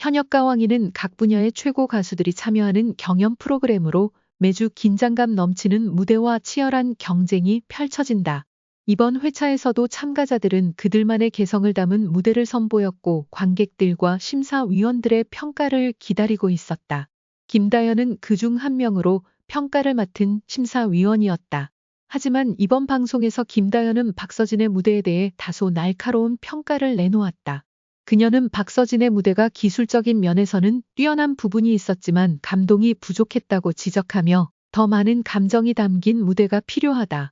현역과 왕이는 각 분야의 최고 가수들이 참여하는 경연 프로그램으로 매주 긴장감 넘치는 무대와 치열한 경쟁이 펼쳐진다. 이번 회차에서도 참가자들은 그들만의 개성을 담은 무대를 선보였고 관객들과 심사위원들의 평가를 기다리고 있었다. 김다연은 그중 한 명으로 평가를 맡은 심사위원이었다. 하지만 이번 방송에서 김다연은 박서진의 무대에 대해 다소 날카로운 평가를 내놓았다. 그녀는 박서진의 무대가 기술적인 면에서는 뛰어난 부분이 있었지만 감동이 부족했다고 지적하며 더 많은 감정이 담긴 무대가 필요하다는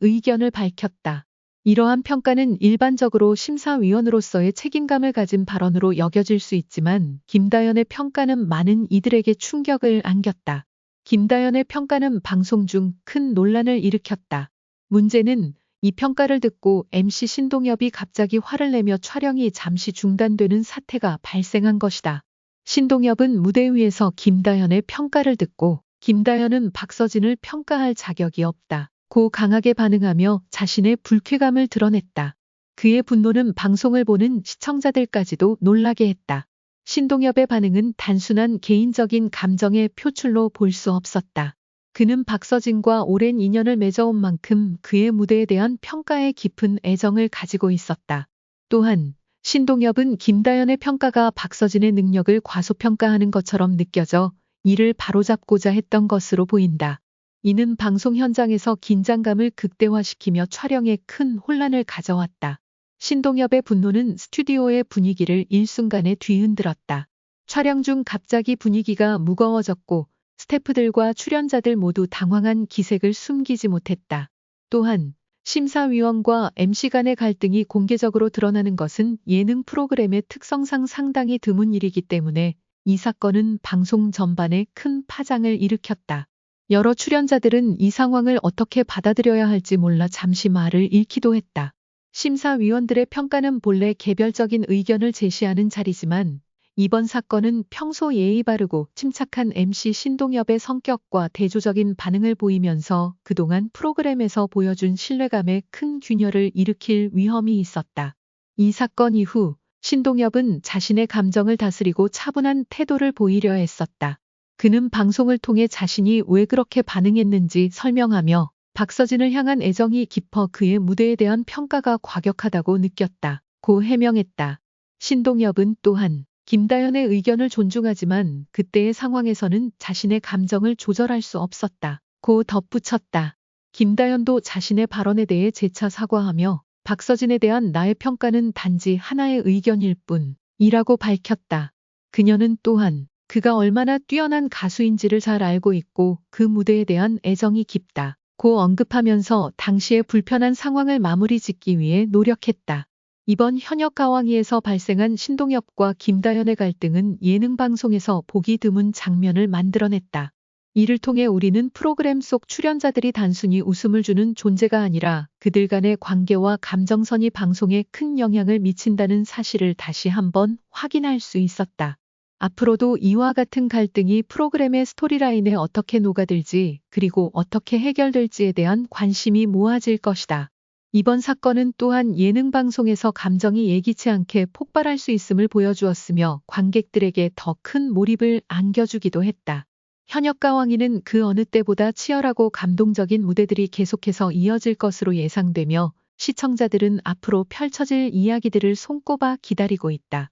의견을 밝혔다. 이러한 평가는 일반적으로 심사위원으로서의 책임감을 가진 발언으로 여겨질 수 있지만 김다연의 평가는 많은 이들에게 충격을 안겼다. 김다연의 평가는 방송 중 큰 논란을 일으켰다. 문제는 이 평가를 듣고 MC 신동엽이 갑자기 화를 내며 촬영이 잠시 중단되는 사태가 발생한 것이다. 신동엽은 무대 위에서 김다연의 평가를 듣고 김다연은 박서진을 평가할 자격이 없다. 고 강하게 반응하며 자신의 불쾌감을 드러냈다. 그의 분노는 방송을 보는 시청자들까지도 놀라게 했다. 신동엽의 반응은 단순한 개인적인 감정의 표출로 볼 수 없었다. 그는 박서진과 오랜 인연을 맺어온 만큼 그의 무대에 대한 평가에 깊은 애정을 가지고 있었다. 또한 신동엽은 김다연의 평가가 박서진의 능력을 과소평가하는 것처럼 느껴져 이를 바로잡고자 했던 것으로 보인다. 이는 방송 현장에서 긴장감을 극대화시키며 촬영에 큰 혼란을 가져왔다. 신동엽의 분노는 스튜디오의 분위기를 일순간에 뒤흔들었다. 촬영 중 갑자기 분위기가 무거워졌고 스태프들과 출연자들 모두 당황한 기색을 숨기지 못했다. 또한 심사위원과 MC 간의 갈등이 공개적으로 드러나는 것은 예능 프로그램의 특성상 상당히 드문 일이기 때문에 이 사건은 방송 전반에 큰 파장을 일으켰다. 여러 출연자들은 이 상황을 어떻게 받아들여야 할지 몰라 잠시 말을 잃기도 했다. 심사위원들의 평가는 본래 개별적인 의견을 제시하는 자리지만 이번 사건은 평소 예의 바르고 침착한 MC 신동엽의 성격과 대조적인 반응을 보이면서 그동안 프로그램에서 보여준 신뢰감에 큰 균열을 일으킬 위험이 있었다. 이 사건 이후 신동엽은 자신의 감정을 다스리고 차분한 태도를 보이려 했었다. 그는 방송을 통해 자신이 왜 그렇게 반응했는지 설명하며 박서진을 향한 애정이 깊어 그의 무대에 대한 평가가 과격하다고 느꼈다. 고 해명했다. 신동엽은 또한 김다연의 의견을 존중하지만 그때의 상황에서는 자신의 감정을 조절할 수 없었다. 고 덧붙였다. 김다연도 자신의 발언에 대해 재차 사과하며 박서진에 대한 나의 평가는 단지 하나의 의견일 뿐이라고 밝혔다. 그녀는 또한 그가 얼마나 뛰어난 가수인지를 잘 알고 있고 그 무대에 대한 애정이 깊다. 고 언급하면서 당시의 불편한 상황을 마무리 짓기 위해 노력했다. 이번 현역 가왕이에서 발생한 신동엽과 김다연의 갈등은 예능 방송에서 보기 드문 장면을 만들어냈다. 이를 통해 우리는 프로그램 속 출연자들이 단순히 웃음을 주는 존재가 아니라 그들 간의 관계와 감정선이 방송에 큰 영향을 미친다는 사실을 다시 한번 확인할 수 있었다. 앞으로도 이와 같은 갈등이 프로그램의 스토리라인에 어떻게 녹아들지 그리고 어떻게 해결될지에 대한 관심이 모아질 것이다. 이번 사건은 또한 예능 방송에서 감정이 예기치 않게 폭발할 수 있음을 보여주었으며 관객들에게 더 큰 몰입을 안겨주기도 했다. 현역과 왕이는 그 어느 때보다 치열하고 감동적인 무대들이 계속해서 이어질 것으로 예상되며 시청자들은 앞으로 펼쳐질 이야기들을 손꼽아 기다리고 있다.